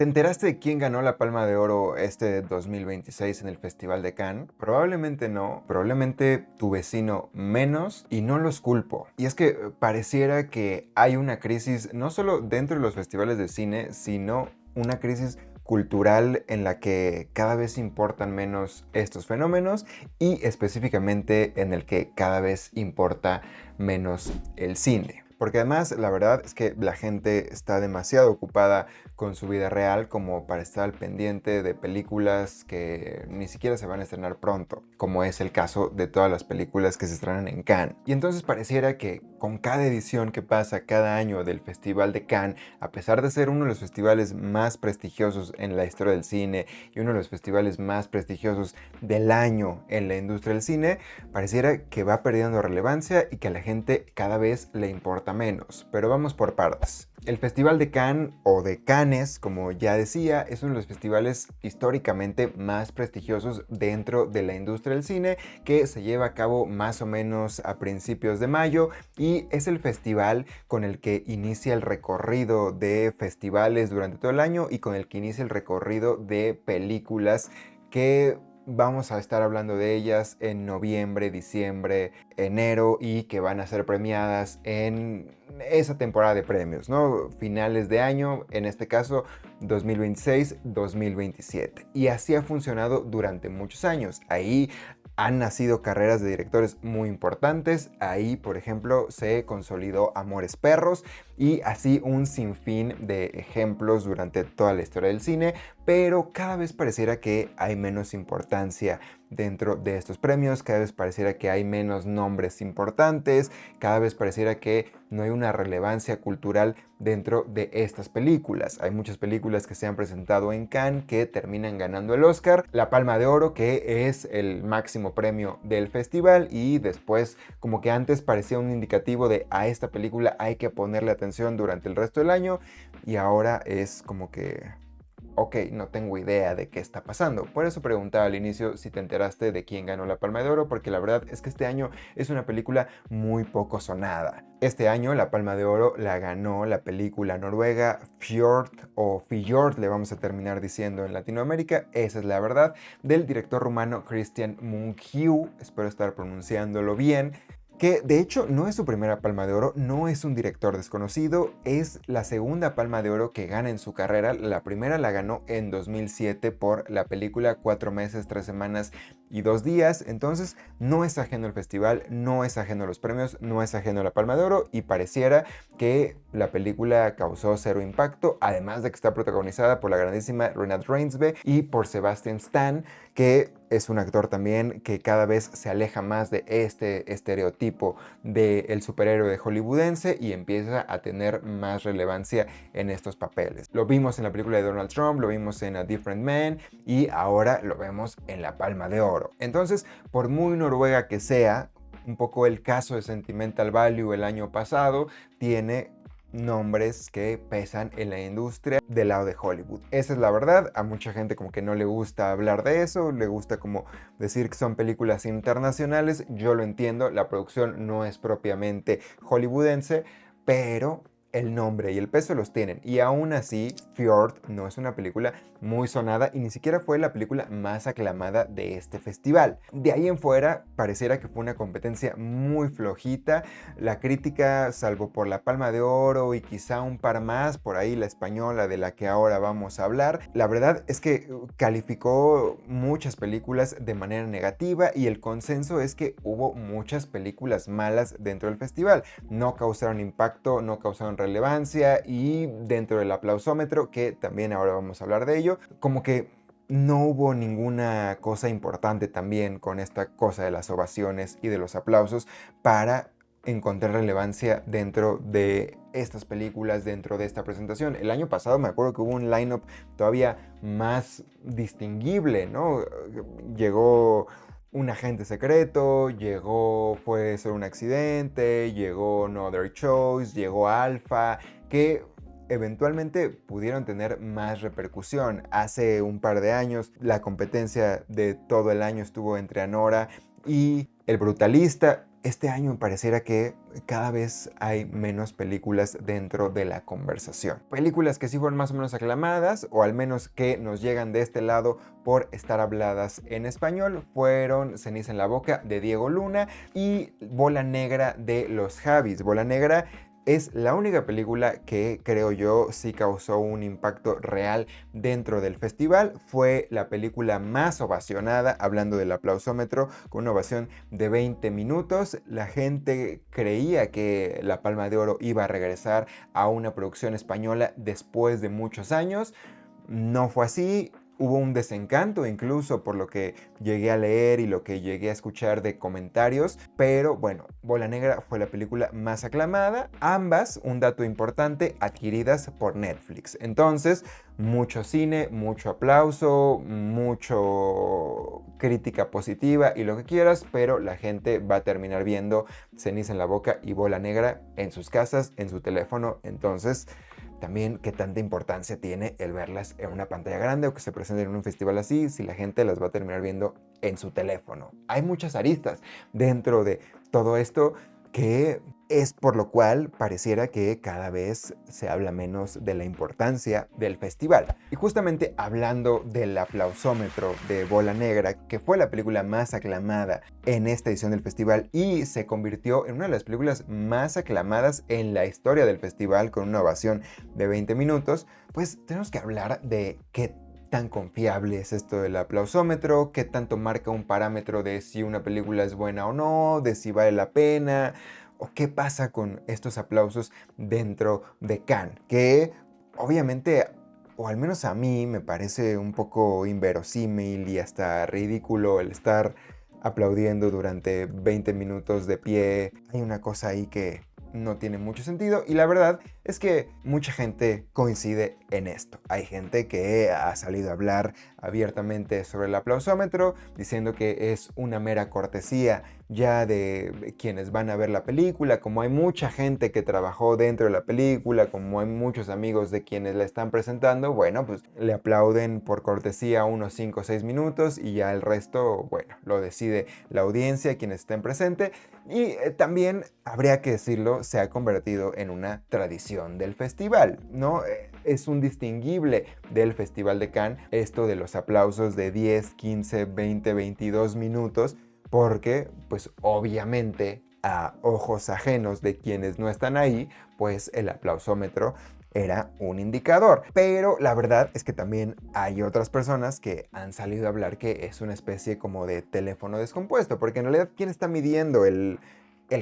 ¿Te enteraste de quién ganó la Palma de Oro este 2026 en el Festival de Cannes? Probablemente no, probablemente tu vecino menos, y no los culpo. Y es que pareciera que hay una crisis no solo dentro de los festivales de cine, sino una crisis cultural en la que cada vez importan menos estos fenómenos y específicamente en el que cada vez importa menos el cine. Porque además la verdad es que la gente está demasiado ocupada con su vida real como para estar al pendiente de películas que ni siquiera se van a estrenar pronto, como es el caso de todas las películas que se estrenan en Cannes. Y entonces pareciera que con cada edición que pasa cada año del Festival de Cannes, a pesar de ser uno de los festivales más prestigiosos en la historia del cine y uno de los festivales más prestigiosos del año en la industria del cine, pareciera que va perdiendo relevancia y que a la gente cada vez le importa menos. Pero vamos por partes. El Festival de Cannes, o de Cannes, como ya decía, es uno de los festivales históricamente más prestigiosos dentro de la industria del cine, que se lleva a cabo más o menos a principios de mayo, y es el festival con el que inicia el recorrido de festivales durante todo el año y con el que inicia el recorrido de películas que vamos a estar hablando de ellas en noviembre, diciembre, enero, y que van a ser premiadas en esa temporada de premios, ¿no? Finales de año, en este caso 2026-2027. Y así ha funcionado durante muchos años. Ahí han nacido carreras de directores muy importantes. Ahí, por ejemplo, se consolidó Amores Perros, y así un sinfín de ejemplos durante toda la historia del cine, pero cada vez pareciera que hay menos importancia dentro de estos premios, cada vez pareciera que hay menos nombres importantes, cada vez pareciera que no hay una relevancia cultural dentro de estas películas. Hay muchas películas que se han presentado en Cannes que terminan ganando el Oscar, la Palma de Oro, que es el máximo premio del festival, y después, como que antes parecía un indicativo de a esta película hay que ponerle atención durante el resto del año, y ahora es como que ok, no tengo idea de qué está pasando. Por eso preguntaba al inicio si te enteraste de quién ganó la Palma de Oro, porque la verdad es que este año es una película muy poco sonada. Este año la Palma de Oro la ganó la película noruega Fjord, o Fjord le vamos a terminar diciendo en Latinoamérica, esa es la verdad, del director rumano Christian Mungiu, espero estar pronunciándolo bien, que de hecho no es su primera Palma de Oro, no es un director desconocido, es la segunda Palma de Oro que gana en su carrera. La primera la ganó en 2007 por la película 4 meses, 3 semanas y 2 días, entonces no es ajeno al festival, no es ajeno a los premios, no es ajeno a la Palma de Oro, y pareciera que la película causó cero impacto, además de que está protagonizada por la grandísima Renate Reinsve y por Sebastian Stan, que es un actor también que cada vez se aleja más de este estereotipo del superhéroe hollywoodense y empieza a tener más relevancia en estos papeles. Lo vimos en la película de Donald Trump, lo vimos en A Different Man, y ahora lo vemos en la Palma de Oro. Entonces, por muy noruega que sea, un poco el caso de Sentimental Value el año pasado tiene nombres que pesan en la industria del lado de Hollywood. Esa es la verdad. A mucha gente como que no le gusta hablar de eso, le gusta como decir que son películas internacionales. Yo lo entiendo, la producción no es propiamente hollywoodense, pero el nombre y el peso los tienen. Y aún así, Fjord no es una película muy sonada y ni siquiera fue la película más aclamada de este festival. De ahí en fuera, pareciera que fue una competencia muy flojita. La crítica, salvo por la Palma de Oro y quizá un par más, por ahí la española de la que ahora vamos a hablar, la verdad es que calificó muchas películas de manera negativa, y el consenso es que hubo muchas películas malas dentro del festival. No causaron impacto, no causaron relevancia, y dentro del aplausómetro, que también ahora vamos a hablar de ello, como que no hubo ninguna cosa importante también con esta cosa de las ovaciones y de los aplausos para encontrar relevancia dentro de estas películas, dentro de esta presentación. El año pasado me acuerdo que hubo un line-up todavía más distinguible, ¿no? Llegó un agente secreto, llegó Puede ser un accidente, llegó No Other Choice, llegó Alpha, que eventualmente pudieron tener más repercusión. Hace un par de años la competencia de todo el año estuvo entre Anora y El Brutalista. este año pareciera que cada vez hay menos películas dentro de la conversación. Películas que sí fueron más o menos aclamadas, o al menos que nos llegan de este lado por estar habladas en español, fueron Ceniza en la boca de Diego Luna y Bola Negra de los Javis. Bola Negra es la única película que, creo yo, sí causó un impacto real dentro del festival. Fue la película más ovacionada, hablando del aplausómetro, con una ovación de 20 minutos. La gente creía que La Palma de Oro iba a regresar a una producción española después de muchos años. No fue así. Hubo un desencanto incluso por lo que llegué a leer y lo que llegué a escuchar de comentarios, pero bueno, Bola Negra fue la película más aclamada, ambas, un dato importante, adquiridas por Netflix. Entonces, mucho cine, mucho aplauso, mucho crítica positiva y lo que quieras, pero la gente va a terminar viendo Ceniza en la boca y Bola Negra en sus casas, en su teléfono. Entonces, también qué tanta importancia tiene el verlas en una pantalla grande o que se presenten en un festival así, si la gente las va a terminar viendo en su teléfono. Hay muchas aristas dentro de todo esto que es por lo cual pareciera que cada vez se habla menos de la importancia del festival. Y justamente hablando del aplausómetro de Bola Negra, que fue la película más aclamada en esta edición del festival y se convirtió en una de las películas más aclamadas en la historia del festival con una ovación de 20 minutos, pues tenemos que hablar de qué tan confiable es esto del aplausómetro, qué tanto marca un parámetro de si una película es buena o no, de si vale la pena, o qué pasa con estos aplausos dentro de Cannes, que obviamente, o al menos a mí, me parece un poco inverosímil y hasta ridículo el estar aplaudiendo durante 20 minutos de pie. Hay una cosa ahí que no tiene mucho sentido y la verdad es que mucha gente coincide en esto. Hay gente que ha salido a hablar abiertamente sobre el aplausómetro diciendo que es una mera cortesía ya de quienes van a ver la película. Como hay mucha gente que trabajó dentro de la película, como hay muchos amigos de quienes la están presentando, bueno, pues le aplauden por cortesía unos 5 o 6 minutos y ya el resto, bueno, lo decide la audiencia, quienes estén presentes. Y también, habría que decirlo, se ha convertido en una tradición del festival, ¿no? Es un distinguible del Festival de Cannes esto de los aplausos de 10, 15, 20, 22 minutos, porque pues obviamente a ojos ajenos de quienes no están ahí, pues el aplausómetro era un indicador. Pero la verdad es que también hay otras personas que han salido a hablar que es una especie como de teléfono descompuesto, porque en realidad, ¿quién está midiendo el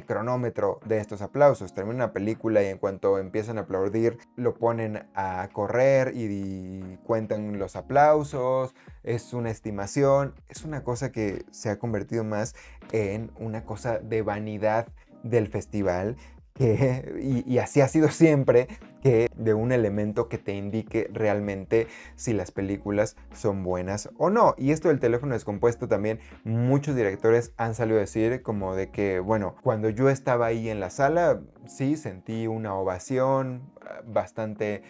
cronómetro de estos aplausos? Termina una película y en cuanto empiezan a aplaudir lo ponen a correr y cuentan los aplausos. Es una estimación, es una cosa que se ha convertido más en una cosa de vanidad del festival. Y así ha sido siempre, que de un elemento que te indique realmente si las películas son buenas o no. Y esto del teléfono descompuesto también, muchos directores han salido a decir como de que, bueno, cuando yo estaba ahí en la sala, sí sentí una ovación bastante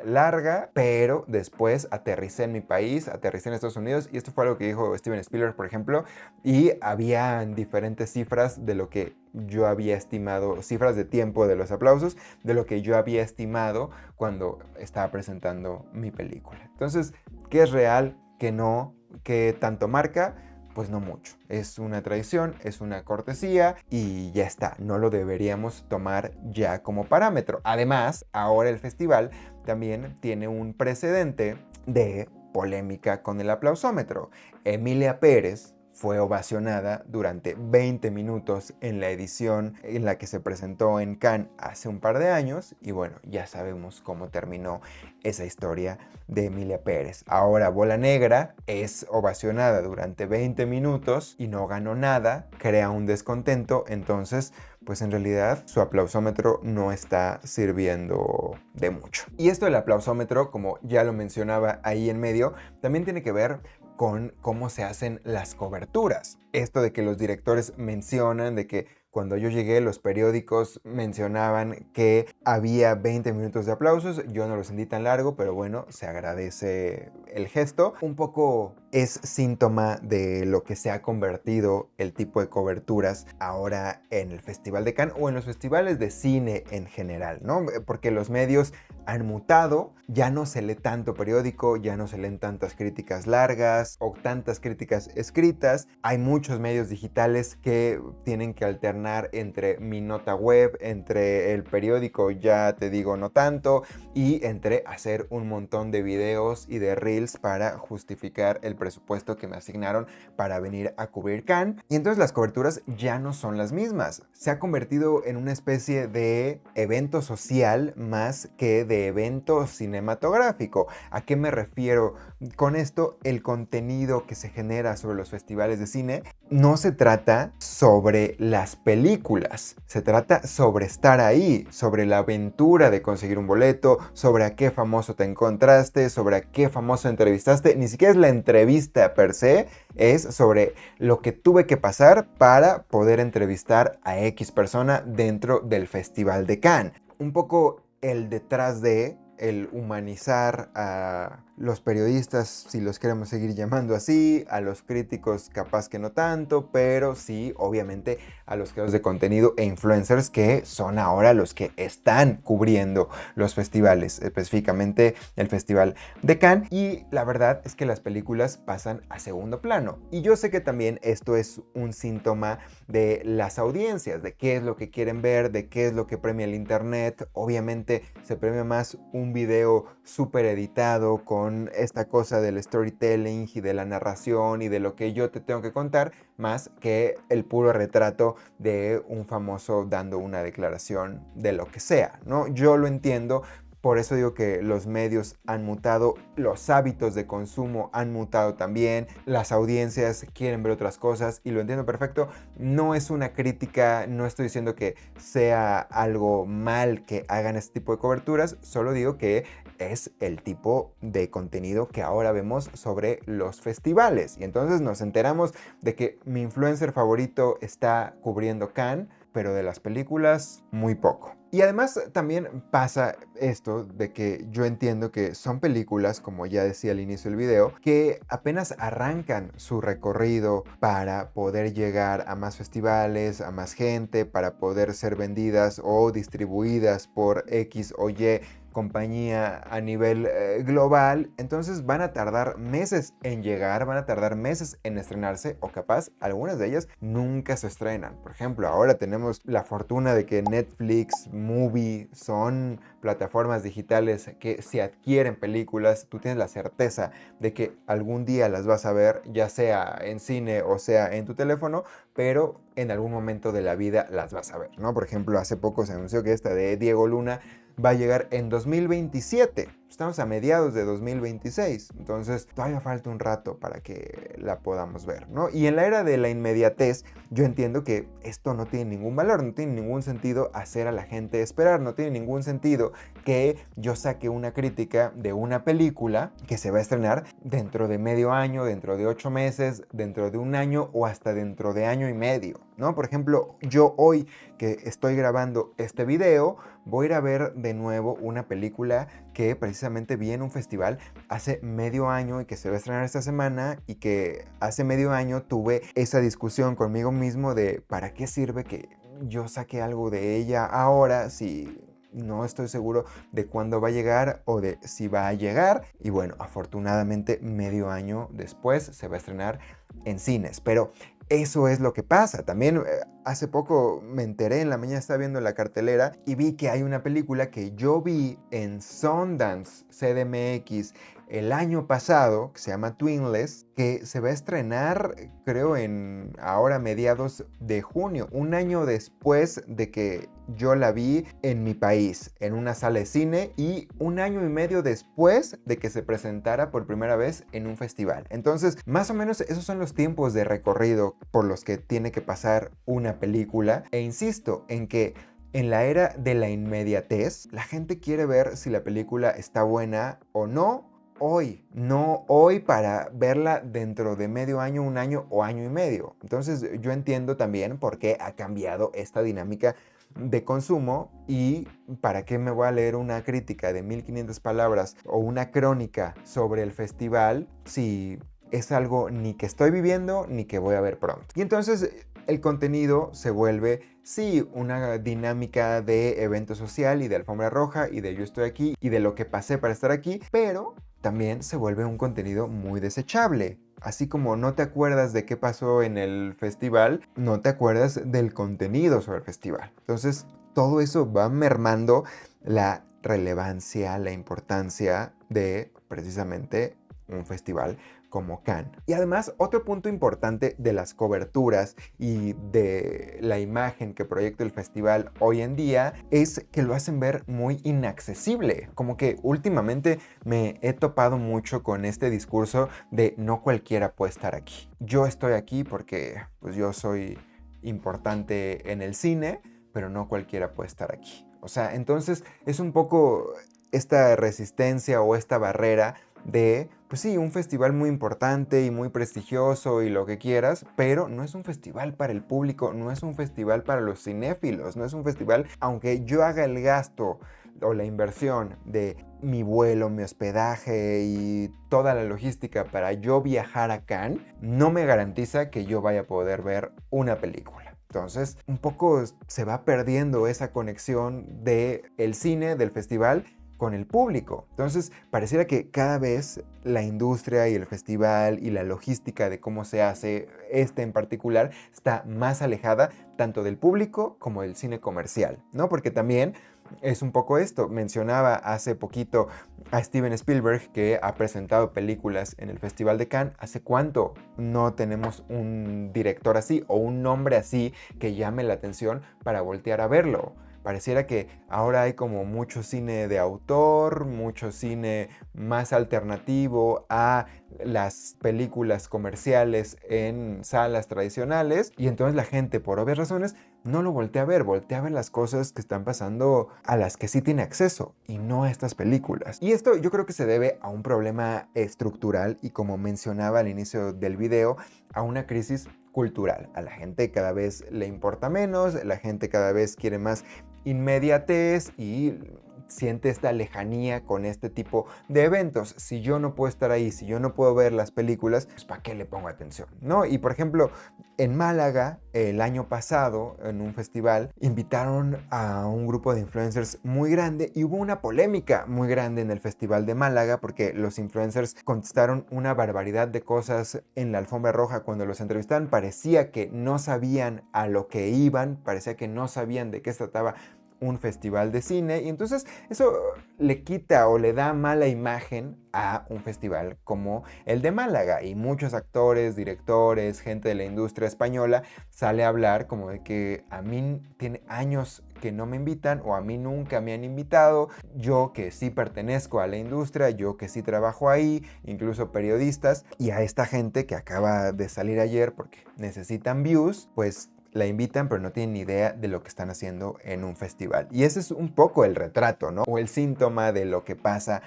larga, pero después aterricé en mi país, aterricé en Estados Unidos, y esto fue algo que dijo Steven Spielberg, por ejemplo, y había diferentes cifras de lo que yo había estimado, cifras de tiempo de los aplausos, de lo que yo había estimado cuando estaba presentando mi película. Entonces, ¿qué es real? ¿Qué no? ¿Qué tanto marca? Pues no mucho. Es una tradición, es una cortesía y ya está. No lo deberíamos tomar ya como parámetro. Además, ahora el festival también tiene un precedente de polémica con el aplausómetro. Emilia Pérez fue ovacionada durante 20 minutos en la edición en la que se presentó en Cannes hace un par de años y bueno, ya sabemos cómo terminó esa historia de Emilia Pérez. Ahora Bola Negra es ovacionada durante 20 minutos y no ganó nada, crea un descontento, entonces pues en realidad su aplausómetro no está sirviendo de mucho. Y esto del aplausómetro, como ya lo mencionaba ahí en medio, también tiene que ver con cómo se hacen las coberturas. Esto de que los directores mencionan, de que cuando yo llegué los periódicos mencionaban que había 20 minutos de aplausos. Yo no lo sentí tan largo, pero bueno, se agradece el gesto. Un poco es síntoma de lo que se ha convertido el tipo de coberturas ahora en el Festival de Cannes o en los festivales de cine en general, ¿no? Porque los medios han mutado, ya no se lee tanto periódico, ya no se leen tantas críticas largas o tantas críticas escritas. Hay muchos medios digitales que tienen que alternar entre mi nota web, entre el periódico, ya te digo no tanto, y entre hacer un montón de videos y de reels para justificar el presupuesto que me asignaron para venir a cubrir Cannes. Y entonces las coberturas ya no son las mismas. Se ha convertido en una especie de evento social más que de evento cinematográfico. ¿A qué me refiero con esto? El contenido que se genera sobre los festivales de cine no se trata sobre las películas, se trata sobre estar ahí, sobre la aventura de conseguir un boleto, sobre a qué famoso te encontraste, sobre a qué famoso entrevistaste. Ni siquiera es la entrevista per se, es sobre lo que tuve que pasar para poder entrevistar a X persona dentro del Festival de Cannes. Un poco el detrás de el humanizar a los periodistas, si los queremos seguir llamando así, a los críticos capaz que no tanto, pero sí, obviamente, a los creadores de contenido e influencers que son ahora los que están cubriendo los festivales, específicamente el Festival de Cannes. Y la verdad es que las películas pasan a segundo plano. Y yo sé que también esto es un síntoma de las audiencias, de qué es lo que quieren ver, de qué es lo que premia el internet. Obviamente se premia más un video súper editado con esta cosa del storytelling y de la narración y de lo que yo te tengo que contar, más que el puro retrato de un famoso dando una declaración de lo que sea, ¿no? Yo lo entiendo. Por eso digo que los medios han mutado, los hábitos de consumo han mutado también, las audiencias quieren ver otras cosas y lo entiendo perfecto. No es una crítica, no estoy diciendo que sea algo mal que hagan este tipo de coberturas, solo digo que es el tipo de contenido que ahora vemos sobre los festivales. Y entonces nos enteramos de que mi influencer favorito está cubriendo Cannes, pero de las películas muy poco. Y además también pasa esto de que yo entiendo que son películas, como ya decía al inicio del video, que apenas arrancan su recorrido para poder llegar a más festivales, a más gente, para poder ser vendidas o distribuidas por X o Y compañía a nivel global. Entonces van a tardar meses en llegar, van a tardar meses en estrenarse, o capaz algunas de ellas nunca se estrenan. Por ejemplo, ahora tenemos la fortuna de que Netflix, Movie son plataformas digitales que si adquieren películas, tú tienes la certeza de que algún día las vas a ver, ya sea en cine o sea en tu teléfono, pero en algún momento de la vida las vas a ver, ¿no? Por ejemplo, hace poco se anunció que esta de Diego Luna va a llegar en 2027. Estamos a mediados de 2026, entonces todavía falta un rato para que la podamos ver, ¿no? Y en la era de la inmediatez, yo entiendo que esto no tiene ningún valor, no tiene ningún sentido hacer a la gente esperar, no tiene ningún sentido que yo saque una crítica de una película que se va a estrenar dentro de medio año, dentro de 8 meses, dentro de un año o hasta dentro de año y medio, ¿no? Por ejemplo, yo hoy que estoy grabando este video, voy a ir a ver de nuevo una película que precisamente vi en un festival hace medio año y que se va a estrenar esta semana, y que hace medio año tuve esa discusión conmigo mismo de ¿para qué sirve que yo saque algo de ella ahora si no estoy seguro de cuándo va a llegar o de si va a llegar? Y bueno, afortunadamente medio año después se va a estrenar en cines, pero eso es lo que pasa. También hace poco me enteré, en la mañana estaba viendo la cartelera y vi que hay una película que yo vi en Sundance CDMX el año pasado, que se llama Twinless, que se va a estrenar, creo, en ahora mediados de junio, un año después de que yo la vi en mi país, en una sala de cine, y un año y medio después de que se presentara por primera vez en un festival. Entonces, más o menos esos son los tiempos de recorrido por los que tiene que pasar una película. E insisto en que en la era de la inmediatez, la gente quiere ver si la película está buena o no hoy, no hoy para verla dentro de medio año, un año o año y medio. Entonces yo entiendo también por qué ha cambiado esta dinámica de consumo, y para qué me voy a leer una crítica de 1500 palabras o una crónica sobre el festival si es algo ni que estoy viviendo ni que voy a ver pronto. Y entonces el contenido se vuelve, sí, una dinámica de evento social y de alfombra roja y de yo estoy aquí y de lo que pasé para estar aquí, pero también se vuelve un contenido muy desechable. Así como no te acuerdas de qué pasó en el festival, no te acuerdas del contenido sobre el festival. Entonces, todo eso va mermando la relevancia, la importancia de precisamente un festival como Cannes. Y además, otro punto importante de las coberturas y de la imagen que proyecta el festival hoy en día es que lo hacen ver muy inaccesible. Como que últimamente me he topado mucho con este discurso de no cualquiera puede estar aquí. Yo estoy aquí porque pues yo soy importante en el cine, pero no cualquiera puede estar aquí. O sea, entonces es un poco esta resistencia o esta barrera de, pues sí, un festival muy importante y muy prestigioso y lo que quieras, pero no es un festival para el público, no es un festival para los cinéfilos, no es un festival, aunque yo haga el gasto o la inversión de mi vuelo, mi hospedaje y toda la logística para yo viajar a Cannes, no me garantiza que yo vaya a poder ver una película. Entonces, un poco se va perdiendo esa conexión del cine, del festival, con el público. Entonces, pareciera que cada vez la industria y el festival y la logística de cómo se hace en particular está más alejada tanto del público como del cine comercial, ¿no? Porque también es un poco esto. Mencionaba hace poquito a Steven Spielberg, que ha presentado películas en el Festival de Cannes. ¿Hace cuánto no tenemos un director así o un nombre así que llame la atención para voltear a verlo? Pareciera que ahora hay como mucho cine de autor, mucho cine más alternativo a las películas comerciales en salas tradicionales, y entonces la gente, por obvias razones, no lo voltea a ver las cosas que están pasando a las que sí tiene acceso y no a estas películas. Y esto yo creo que se debe a un problema estructural y, como mencionaba al inicio del video, a una crisis cultural. A la gente cada vez le importa menos, la gente cada vez quiere más inmediatez y siente esta lejanía con este tipo de eventos. Si yo no puedo estar ahí, si yo no puedo ver las películas, pues ¿para qué le pongo atención? ¿No? Y por ejemplo, en Málaga, el año pasado, en un festival, invitaron a un grupo de influencers muy grande y hubo una polémica muy grande en el Festival de Málaga porque los influencers contestaron una barbaridad de cosas en la alfombra roja cuando los entrevistaban. Parecía que no sabían a lo que iban, parecía que no sabían de qué se trataba un festival de cine, y entonces eso le quita o le da mala imagen a un festival como el de Málaga, y muchos actores, directores, gente de la industria española sale a hablar como de que a mí tiene años que no me invitan o a mí nunca me han invitado, yo que sí pertenezco a la industria, yo que sí trabajo ahí, incluso periodistas, y a esta gente que acaba de salir ayer porque necesitan views, pues la invitan pero no tienen ni idea de lo que están haciendo en un festival. Y ese es un poco el retrato, ¿no? O el síntoma de lo que pasa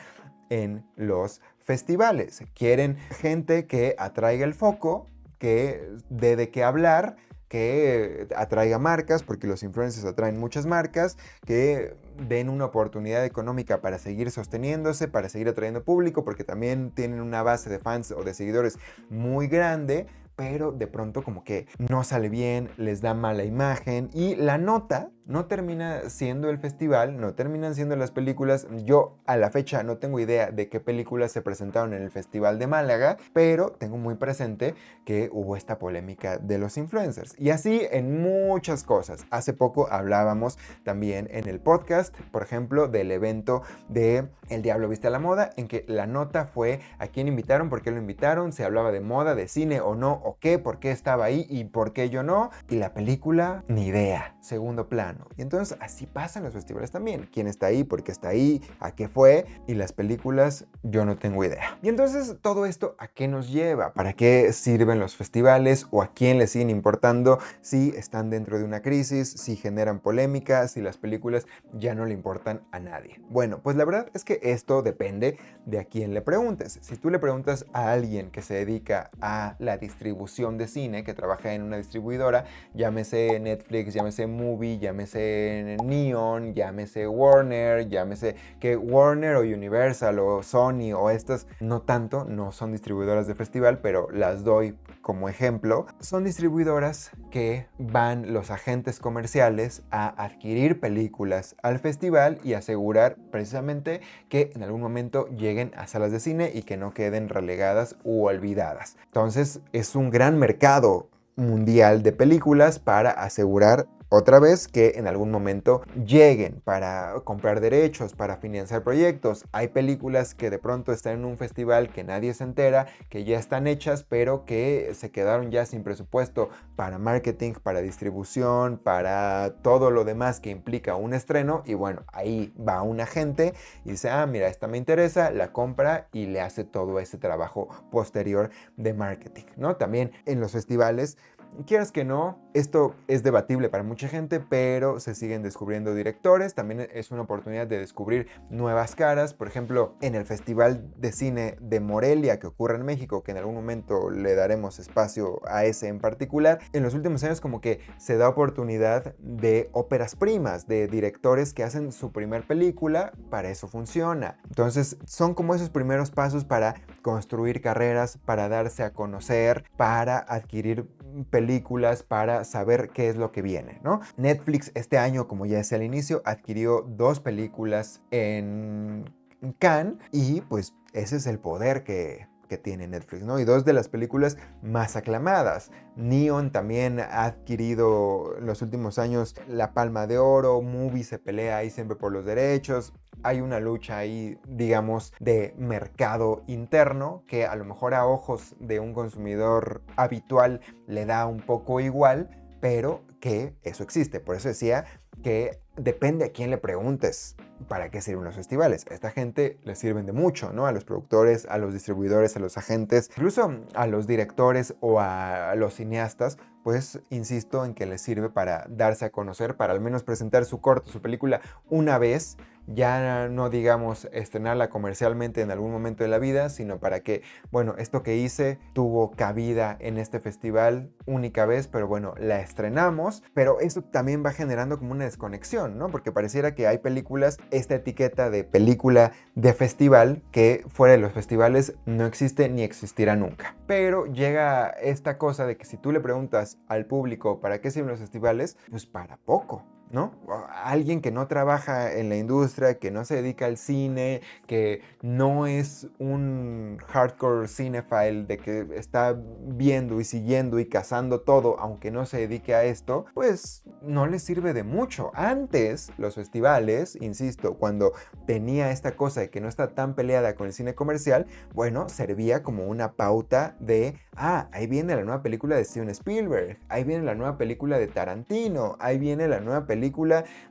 en los festivales. Quieren gente que atraiga el foco, que dé de qué hablar, que atraiga marcas, porque los influencers atraen muchas marcas, que den una oportunidad económica para seguir sosteniéndose, para seguir atrayendo público, porque también tienen una base de fans o de seguidores muy grande, pero de pronto como que no sale bien, les da mala imagen y la nota no termina siendo el festival, no terminan siendo las películas. Yo a la fecha no tengo idea de qué películas se presentaron en el Festival de Málaga, pero tengo muy presente que hubo esta polémica de los influencers. Y así en muchas cosas. Hace poco hablábamos también en el podcast, por ejemplo, del evento de El Diablo Viste a la Moda, en que la nota fue a quién invitaron, por qué lo invitaron, se hablaba de moda, de cine o no, o qué, por qué estaba ahí y por qué yo no. Y la película, ni idea, segundo plano. Y entonces así pasa en los festivales también. ¿Quién está ahí? ¿Por qué está ahí? ¿A qué fue? Y las películas, yo no tengo idea. Y entonces todo esto, ¿a qué nos lleva? ¿Para qué sirven los festivales? ¿O a quién le siguen importando si están dentro de una crisis? ¿Si generan polémica? ¿Si las películas ya no le importan a nadie? Bueno, pues la verdad es que esto depende de a quién le preguntes. Si tú le preguntas a alguien que se dedica a la distribución de cine, que trabaja en una distribuidora, llámese Netflix, llámese Movie, llámese Neon, llámese Warner, llámese que Warner o Universal o Sony o estas no tanto, no son distribuidoras de festival, pero las doy como ejemplo. Son distribuidoras que van los agentes comerciales a adquirir películas al festival y asegurar precisamente que en algún momento lleguen a salas de cine y que no queden relegadas u olvidadas. Entonces es un gran mercado mundial de películas para asegurar otra vez que en algún momento lleguen, para comprar derechos, para financiar proyectos. Hay películas que de pronto están en un festival que nadie se entera, que ya están hechas, pero que se quedaron ya sin presupuesto para marketing, para distribución, para todo lo demás que implica un estreno. Y bueno, ahí va un agente y dice, ah, mira, esta me interesa, la compra y le hace todo ese trabajo posterior de marketing, ¿no? También en los festivales, quieras que no, esto es debatible para mucha gente, pero se siguen descubriendo directores. También es una oportunidad de descubrir nuevas caras. Por ejemplo, en el Festival de Cine de Morelia que ocurre en México, que en algún momento le daremos espacio a ese en particular, en los últimos años como que se da oportunidad de óperas primas, de directores que hacen su primer película. Para eso funciona. Entonces son como esos primeros pasos para construir carreras, para darse a conocer, para adquirir películas, para saber qué es lo que viene, ¿no? Netflix este año, como ya decía al inicio, adquirió 2 películas en Cannes y pues ese es el poder que tiene Netflix, ¿no? Y 2 de las películas más aclamadas. Neon también ha adquirido en los últimos años la Palma de Oro. Movie se pelea ahí siempre por los derechos. Hay una lucha ahí, digamos, de mercado interno que a lo mejor a ojos de un consumidor habitual le da un poco igual, pero que eso existe. Por eso decía que depende a quién le preguntes para qué sirven los festivales. A esta gente les sirven de mucho, ¿no? A los productores, a los distribuidores, a los agentes, incluso a los directores o a los cineastas, pues insisto en que les sirve para darse a conocer, para al menos presentar su corto, su película una vez, ya no digamos estrenarla comercialmente en algún momento de la vida, sino para que, bueno, esto que hice tuvo cabida en este festival única vez, pero bueno, la estrenamos, pero esto también va generando como una desconexión, ¿no? Porque pareciera que hay películas, esta etiqueta de película de festival, que fuera de los festivales no existe ni existirá nunca. Pero llega esta cosa de que si tú le preguntas al público para qué sirven los festivales, pues para poco, ¿no? Alguien que no trabaja en la industria, que no se dedica al cine, que no es un hardcore cinephile de que está viendo y siguiendo y cazando todo, aunque no se dedique a esto, pues no le sirve de mucho. Antes, los festivales, insisto, cuando tenía esta cosa de que no está tan peleada con el cine comercial, bueno, servía como una pauta de, ah, ahí viene la nueva película de Steven Spielberg, ahí viene la nueva película de Tarantino, ahí viene la nueva película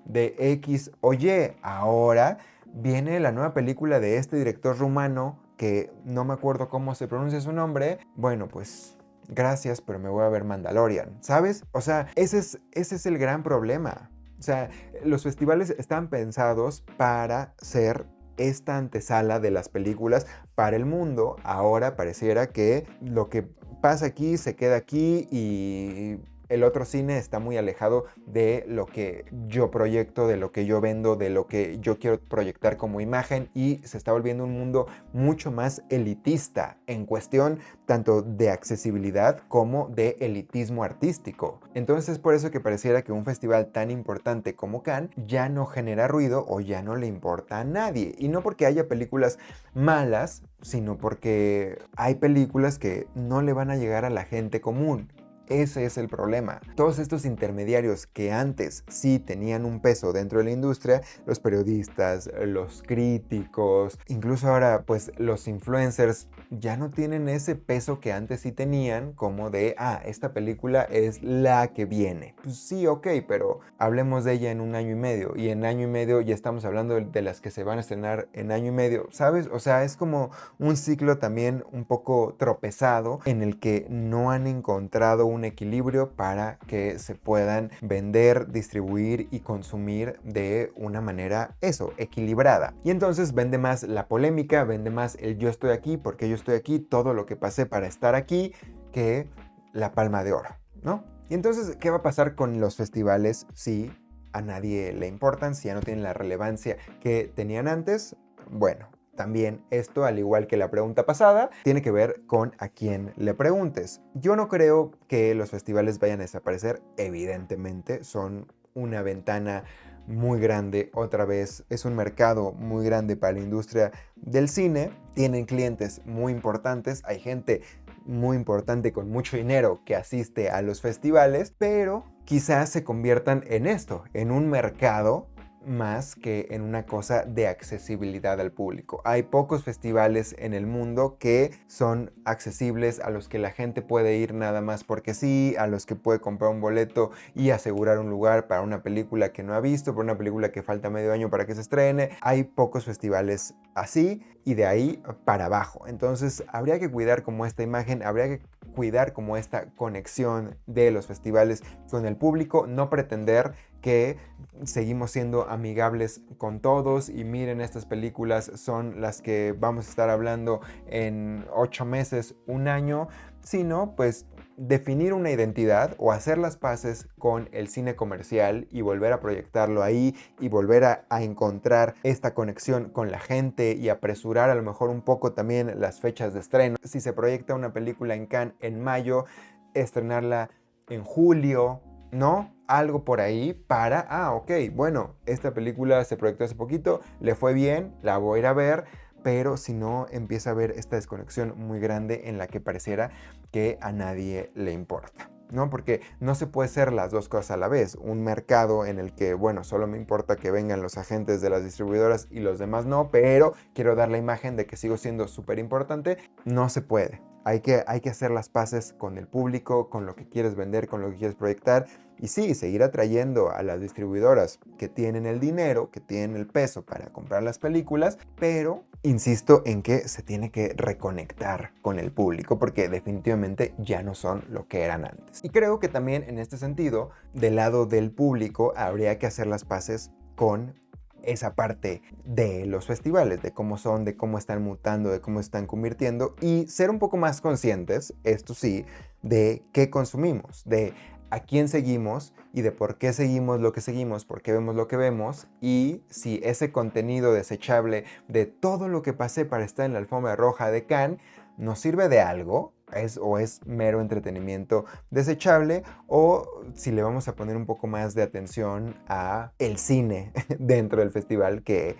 de X o Y, ahora viene la nueva película de este director rumano que no me acuerdo cómo se pronuncia su nombre. Bueno, pues gracias, pero me voy a ver Mandalorian, ¿sabes? O sea, ese es el gran problema. O sea, los festivales están pensados para ser esta antesala de las películas para el mundo. Ahora pareciera que lo que pasa aquí se queda aquí y el otro cine está muy alejado de lo que yo proyecto, de lo que yo vendo, de lo que yo quiero proyectar como imagen, y se está volviendo un mundo mucho más elitista en cuestión tanto de accesibilidad como de elitismo artístico. Entonces es por eso que pareciera que un festival tan importante como Cannes ya no genera ruido o ya no le importa a nadie. Y no porque haya películas malas, sino porque hay películas que no le van a llegar a la gente común. Ese es el problema. Todos estos intermediarios que antes sí tenían un peso dentro de la industria, los periodistas, los críticos, incluso ahora pues los influencers, ya no tienen ese peso que antes sí tenían, como de, ah, esta película es la que viene. Pues sí, ok, pero hablemos de ella en un año y medio, y en año y medio ya estamos hablando de las que se van a estrenar en año y medio, ¿sabes? O sea, es como un ciclo también un poco tropezado en el que no han encontrado un equilibrio para que se puedan vender, distribuir y consumir de una manera, eso, equilibrada. Y entonces vende más la polémica, vende más el yo estoy aquí porque yo estoy aquí, todo lo que pasé para estar aquí, que la Palma de Oro. ¿no? Y entonces, ¿qué va a pasar con los festivales si a nadie le importan, si ya no tienen la relevancia que tenían antes? Bueno, también esto, al igual que la pregunta pasada, tiene que ver con a quién le preguntes. Yo no creo que los festivales vayan a desaparecer, evidentemente, son una ventana muy grande, otra vez es un mercado muy grande para la industria del cine, tienen clientes muy importantes, hay gente muy importante con mucho dinero que asiste a los festivales, pero quizás se conviertan en esto, en un mercado más que en una cosa de accesibilidad al público. Hay pocos festivales en el mundo que son accesibles, a los que la gente puede ir nada más porque sí, a los que puede comprar un boleto y asegurar un lugar para una película que no ha visto, para una película que falta medio año para que se estrene. Hay pocos festivales así y de ahí para abajo. Entonces habría que cuidar como esta imagen, habría que cuidar como esta conexión de los festivales con el público, no pretender que seguimos siendo amigables con todos y miren, estas películas son las que vamos a estar hablando en 8 meses, un año, sino pues definir una identidad o hacer las paces con el cine comercial y volver a proyectarlo ahí y volver a encontrar esta conexión con la gente y apresurar a lo mejor un poco también las fechas de estreno. Si se proyecta una película en Cannes en mayo, estrenarla en julio, ¿no? Algo por ahí para, ok, bueno, esta película se proyectó hace poquito, le fue bien, la voy a ir a ver, pero si no, empieza a haber esta desconexión muy grande en la que pareciera que a nadie le importa, ¿no? Porque no se puede ser las dos cosas a la vez. Un mercado en el que, bueno, solo me importa que vengan los agentes de las distribuidoras y los demás no, pero quiero dar la imagen de que sigo siendo súper importante, no se puede. Hay que hacer las paces con el público, con lo que quieres vender, con lo que quieres proyectar. Y sí, seguir atrayendo a las distribuidoras que tienen el dinero, que tienen el peso para comprar las películas, pero insisto en que se tiene que reconectar con el público porque definitivamente ya no son lo que eran antes. Y creo que también en este sentido, del lado del público, habría que hacer las paces con esa parte de los festivales, de cómo son, de cómo están mutando, de cómo están convirtiendo y ser un poco más conscientes, esto sí, de qué consumimos, de a quién seguimos y de por qué seguimos lo que seguimos, por qué vemos lo que vemos y si ese contenido desechable de todo lo que pasé para estar en la alfombra roja de Cannes nos sirve de algo, o es mero entretenimiento desechable, o si le vamos a poner un poco más de atención a el cine dentro del festival, que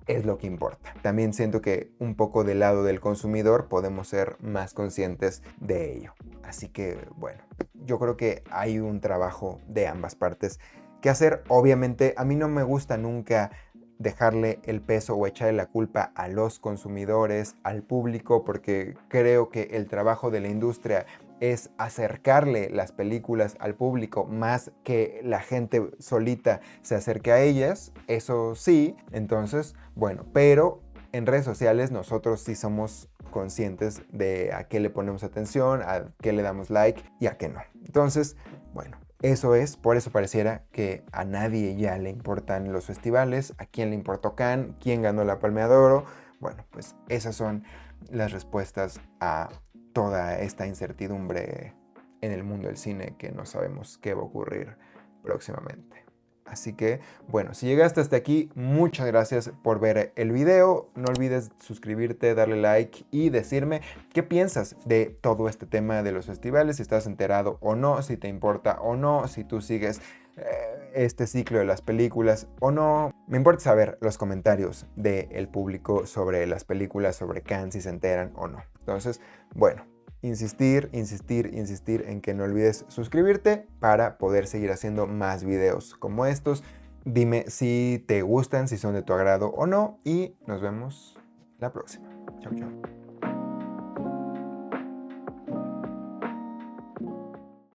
es lo que importa. También siento que un poco del lado del consumidor podemos ser más conscientes de ello. Así que bueno, yo creo que hay un trabajo de ambas partes que hacer. Obviamente a mí no me gusta nunca dejarle el peso o echarle la culpa a los consumidores, al público, porque creo que el trabajo de la industria es acercarle las películas al público más que la gente solita se acerque a ellas, eso sí. Entonces, bueno, pero en redes sociales nosotros sí somos conscientes de a qué le ponemos atención, a qué le damos like y a qué no. Entonces, bueno, eso es, por eso pareciera que a nadie ya le importan los festivales, a quién le importó Cannes, quién ganó la Palma de Oro. Bueno, pues esas son las respuestas a toda esta incertidumbre en el mundo del cine que no sabemos qué va a ocurrir próximamente. Así que, bueno, si llegaste hasta aquí, muchas gracias por ver el video. No olvides suscribirte, darle like y decirme qué piensas de todo este tema de los festivales, si estás enterado o no, si te importa o no, si tú sigues este ciclo de las películas o no. Me importa saber los comentarios del público sobre las películas, sobre Cannes, si se enteran o no. Entonces, bueno, insistir en que no olvides suscribirte para poder seguir haciendo más videos como estos. Dime si te gustan, si son de tu agrado o no y nos vemos la próxima. Chau, chau.